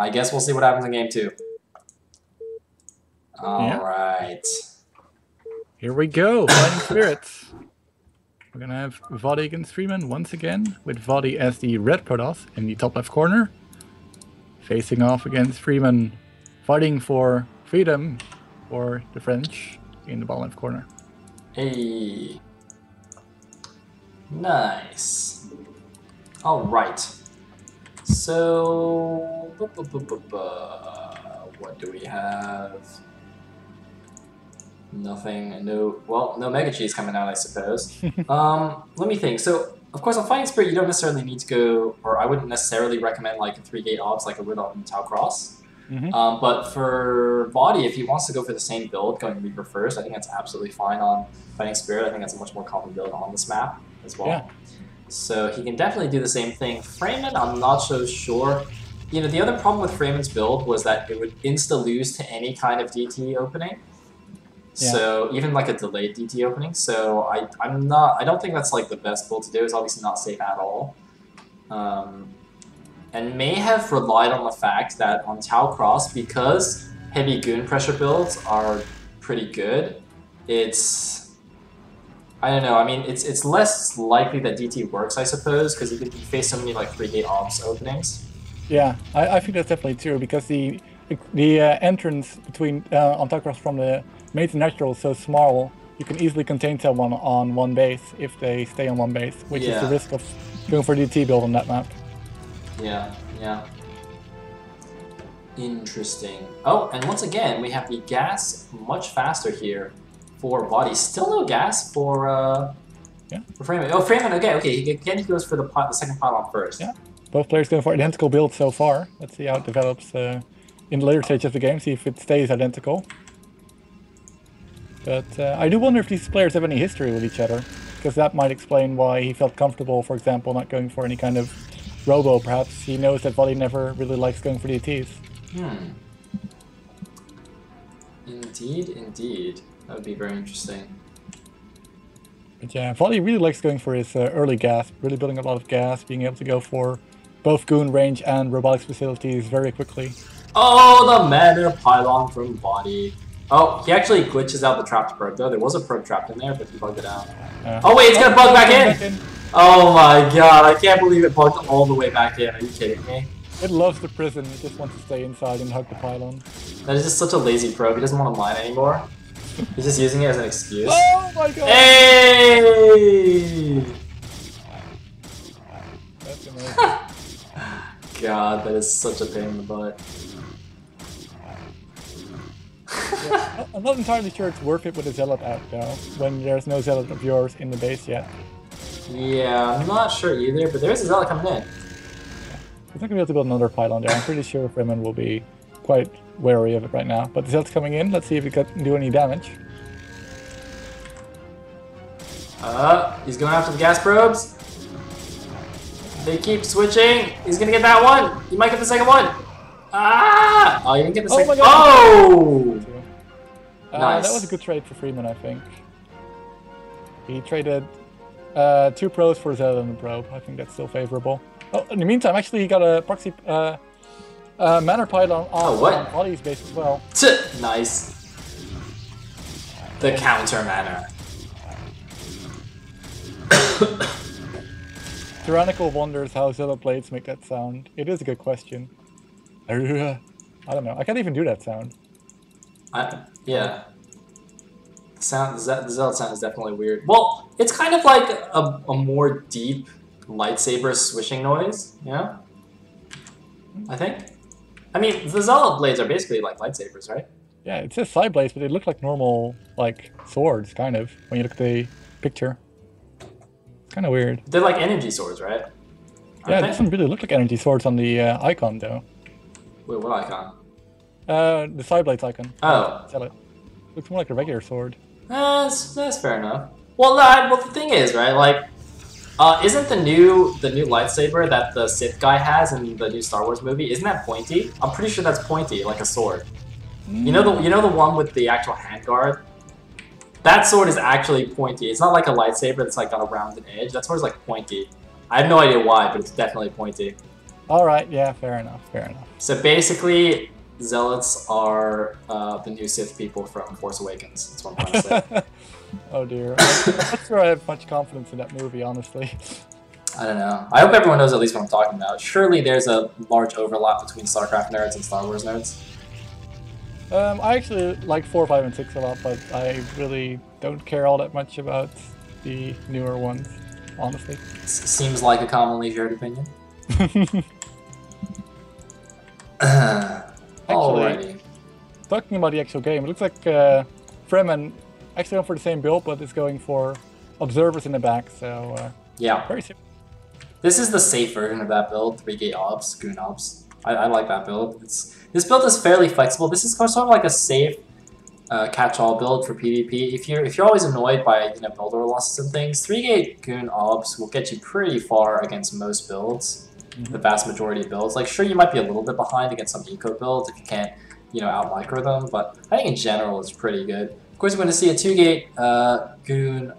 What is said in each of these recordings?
I guess we'll see what happens in game 2. Alright. Here we go, Fighting Spirits. We're gonna have vOddy against FremAN once again, with vOddy as the red Protoss in the top left corner. Facing off against FremAN, fighting for freedom for the French in the bottom left corner. Hey. Nice. Alright. So... what do we have? Nothing. No. Well, no Mega Cheese coming out, I suppose. Let me think. So, of course, on Fighting Spirit, you don't necessarily need to go, or I wouldn't necessarily recommend like a 3-gate ops like I would on Tau Cross. But for vOddy, if he wants to go for the same build, going Reaper first, I think that's absolutely fine on Fighting Spirit. I think that's a much more common build on this map as well. Yeah. So he can definitely do the same thing. FremAN, I'm not so sure. You know, the other problem with FremAN's build was that it would insta-lose to any kind of DT opening. Yeah. So even like a delayed DT opening. So I don't think that's like the best build to do. It's obviously not safe at all. And may have relied on the fact that on Tau Cross, because heavy goon pressure builds are pretty good, it's, I don't know, I mean, it's less likely that DT works, I suppose, because you face so many like 3-gate ops openings. Yeah, I think that's definitely true, because the entrance between on Tau Cross from the main to natural is so small, you can easily contain someone on one base if they stay on one base, which is the risk of going for DT build on that map. Yeah, yeah. Interesting. Oh, and once again, we have the gas much faster here for vOddy. Still no gas for FremAN. Oh, FremAN, okay. Again, he goes for the second pylon first. Yeah. Both players going for identical builds so far. Let's see how it develops in the later stage of the game, see if it stays identical. But I do wonder if these players have any history with each other, because that might explain why he felt comfortable, for example, not going for any kind of robo. Perhaps he knows that vOddy never really likes going for DTs. Indeed. That would be very interesting. But yeah, vOddy really likes going for his early gas, really building a lot of gas, being able to go for both goon range and robotics facilities very quickly. Oh, the mana pylon from vOddy. Oh, he actually glitches out the trapped probe though. There was a probe trapped in there, but he bugged it out. Oh wait, it's gonna bug back in! Oh my god, I can't believe it bugged all the way back in. Are you kidding me? It loves the prison, it just wants to stay inside and hug the pylon. That is just such a lazy probe, he doesn't want to mine anymore. He's just using it as an excuse. Oh my god! Hey! That's amazing. God, that is such a pain in the butt. Yeah, I'm not entirely sure it's worth it with a Zealot out though, when there's no Zealot of yours in the base yet. Yeah, I'm not sure either, but there is a Zealot coming in. He's not going to be able to build another pylon there. I'm pretty sure FremAN will be quite wary of it right now. But the Zealot's coming in, let's see if he can do any damage. He's going after the gas probes. They keep switching. He's going to get that one. He might get the second one. Ah! Oh, you didn't get the second one. Oh! Nice. That was a good trade for FremAN, I think. He traded 2 probes for Zealot and a probe. I think that's still favorable. Oh, in the meantime, actually, he got a proxy mana pylon on vOddy's base as well. Nice. The counter mana. Tyrannical wonders how Zealot blades make that sound. It is a good question. I don't know. I can't even do that sound. Yeah. The Zealot sound is definitely weird. Well, it's kind of like a more deep lightsaber swishing noise, you know? I think. I mean, the Zealot blades are basically like lightsabers, right? Yeah, it says side blades, but they look like normal, like, swords, kind of, when you look at the picture. It's kind of weird. They're like energy swords, right? Yeah, it doesn't really look like energy swords on the icon, though. Wait, what icon? The side blades icon. Oh. Zealot. Looks more like a regular sword. That's fair enough. Well, the thing is, right, like, isn't the new lightsaber that the Sith guy has in the new Star Wars movie, isn't that pointy? I'm pretty sure that's pointy, like a sword. You know the one with the actual handguard? That sword is actually pointy. It's not like a lightsaber that's like got a rounded edge. That sword is like pointy. I have no idea why, but it's definitely pointy. All right, yeah, fair enough, fair enough. So basically, Zealots are the new Sith people from Force Awakens. That's what I'm trying to say. Oh dear, I'm not sure I have much confidence in that movie, honestly. I don't know. I hope everyone knows at least what I'm talking about. Surely there's a large overlap between StarCraft nerds and Star Wars nerds. I actually like 4, 5, and 6 a lot, but I really don't care all that much about the newer ones, honestly. Seems like a commonly shared opinion. Actually, talking about the actual game, it looks like FremAN actually went for the same build, but it's going for observers in the back, so yeah. Very simple. This is the safe version of that build, 3-gate obs, goon obs. I like that build. This build is fairly flexible. This is sort of like a safe catch-all build for PvP. If you're always annoyed by build order losses and things, 3-gate goon obs will get you pretty far against most builds. The vast majority of builds. Like, sure, you might be a little bit behind against some eco builds if you can't, out micro them, but I think in general it's pretty good. Of course, we're going to see a 2-gate goon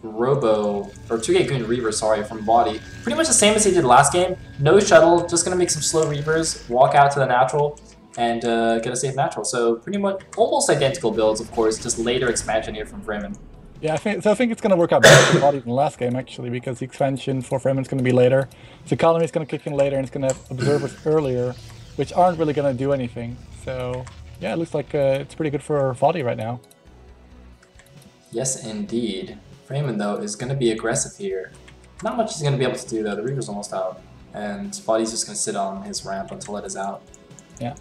Robo, or 2-gate goon Reaver, sorry, from vOddy. Pretty much the same as he did last game. No shuttle, just going to make some slow Reavers, walk out to the natural, and get a safe natural. So pretty much almost identical builds, of course, just later expansion here from FremAN. Yeah, I think it's going to work out better for vOddy than the last game, actually, because the expansion for FremAN is going to be later. The colony is going to kick in later, and it's going to have observers earlier, which aren't really going to do anything. So, yeah, it looks like it's pretty good for vOddy right now. Yes, indeed. FremAN, though, is going to be aggressive here. Not much he's going to be able to do, though. The Reaver's almost out. And vOddy's just going to sit on his ramp until it is out. Yeah.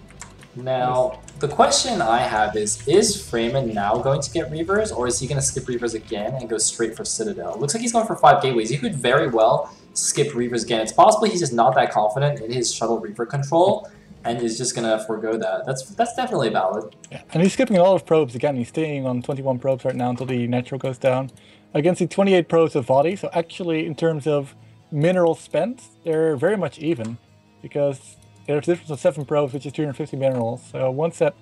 Now, the question I have is FremAN now going to get Reavers, or is he going to skip Reavers again and go straight for Citadel? Looks like he's going for 5 gateways. He could very well skip Reavers again. It's possible he's just not that confident in his shuttle Reaver control, and is just going to forego that. That's definitely valid. Yeah. And he's skipping a lot of probes again. He's staying on 21 probes right now until the natural goes down. Against the 28 probes of vOddy, so actually in terms of minerals spent, they're very much even, because there's a difference of 7 probes, which is 250 minerals. So once that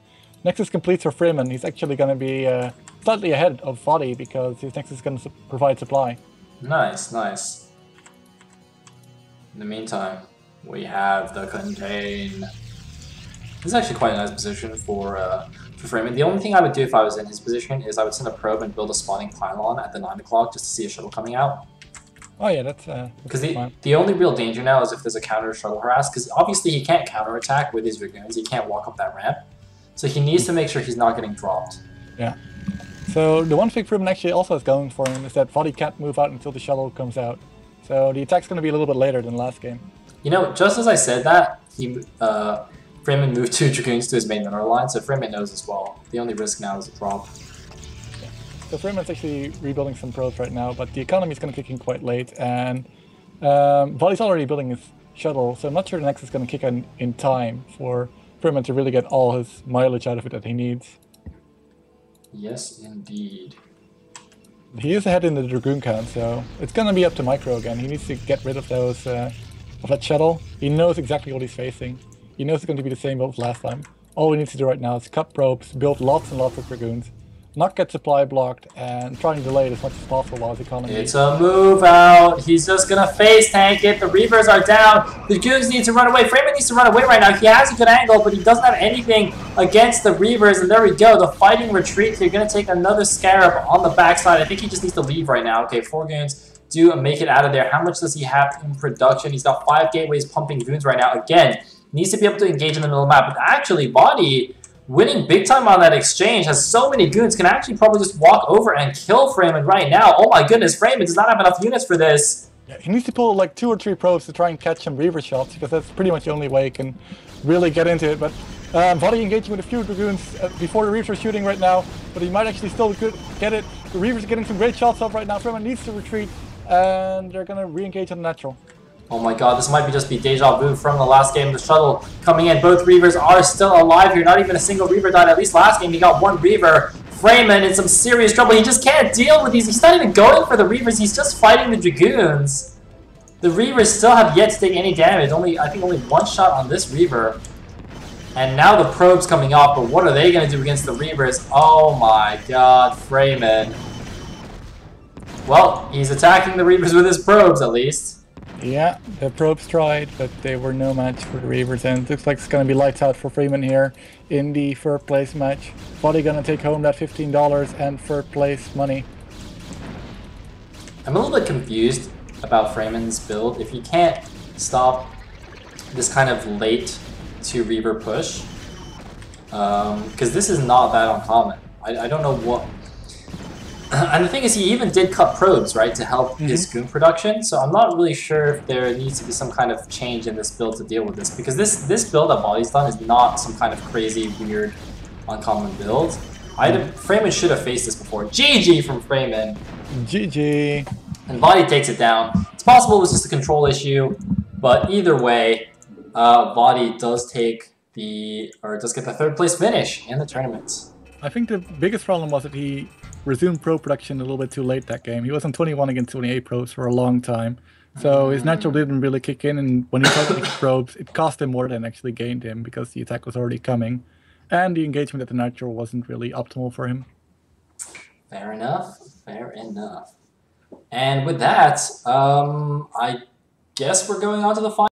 Nexus completes for FremAN, he's actually going to be slightly ahead of vOddy, because his Nexus is going to provide supply. Nice, nice. In the meantime, we have the contain. This is actually quite a nice position for FremAN. The only thing I would do if I was in his position is I would send a probe and build a spawning pylon at the 9 o'clock just to see a shuttle coming out. Oh yeah, that's because the only real danger now is if there's a counter shuttle harass, because obviously he can't counterattack with his Dragoons, he can't walk up that ramp. So he needs to make sure he's not getting dropped. Yeah. So the one thing FremAN actually also has going for him is that vOddy can't move out until the shuttle comes out. So the attack's going to be a little bit later than last game. Just as I said that, FremAN moved 2 Dragoons to his main mineral line, so FremAN knows as well. The only risk now is a drop. Yeah. So FremAN's actually rebuilding some probes right now, but the economy is going to kick in quite late, and vOddy's already building his shuttle, so I'm not sure the Nexus is going to kick in time for FremAN to really get all his mileage out of it that he needs. Yes, indeed. He is ahead in the Dragoon count, so it's going to be up to Micro again. He needs to get rid of those of that shuttle. He knows exactly what he's facing. He knows it's going to be the same build as last time. All we need to do right now is cut probes, build lots and lots of Dragoons, not get supply blocked, and try and delay it as much as possible while his economy... It's a move out. He's just going to face tank it. The Reavers are down. The Dragoons need to run away. FremAN needs to run away right now. He has a good angle, but he doesn't have anything against the Reavers. And there we go. The fighting retreat. They're going to take another Scarab on the backside. I think he just needs to leave right now. Okay, 4 goons do make it out of there. How much does he have in production? He's got 5 gateways pumping goons right now. Again, needs to be able to engage in the middle of the map. But actually, vOddy, winning big time on that exchange, has so many goons, can actually probably just walk over and kill FremAN right now. Oh my goodness, FremAN does not have enough units for this. Yeah, he needs to pull like 2 or 3 probes to try and catch some Reaver shots, because that's pretty much the only way he can really get into it. But vOddy engaging with a few Dragoons before the Reavers are shooting right now, but he might actually still get it. The Reavers are getting some great shots up right now. FremAN needs to retreat, and they're going to re-engage on the natural. Oh my god, this might just be deja vu from the last game. The shuttle coming in. Both Reavers are still alive here. Not even a single Reaver died. At least last game he got 1 Reaver. FremAN in some serious trouble. He just can't deal with these. He's not even going for the Reavers. He's just fighting the Dragoons. The Reavers still have yet to take any damage. I think only 1 shot on this Reaver. And now the probe's coming off, but what are they going to do against the Reavers? Oh my god, FremAN. Well, he's attacking the Reavers with his probes at least. Yeah, the probes tried, but they were no match for the Reavers, and it looks like it's going to be lights out for FremAN here in the third place match. vOddy going to take home that $15 and third place money. I'm a little bit confused about FremAN's build. If you can't stop this kind of late to Reaver push, because this is not that uncommon. I don't know what... And the thing is, he even did cut probes, right, to help his goon production, so I'm not really sure if there needs to be some kind of change in this build to deal with this, because this build that vOddy's done is not some kind of crazy, weird, uncommon build. FremAN should have faced this before. GG from FremAN! GG! And vOddy takes it down. It's possible it was just a control issue, but either way, vOddy does take does get the third place finish in the tournament. I think the biggest problem was that he resumed pro production a little bit too late that game. He was on 21 against 28 probes for a long time. So his natural didn't really kick in, and when he tried to make probes, it cost him more than actually gained him because the attack was already coming. And the engagement at the natural wasn't really optimal for him. Fair enough. Fair enough. And with that, I guess we're going on to the final.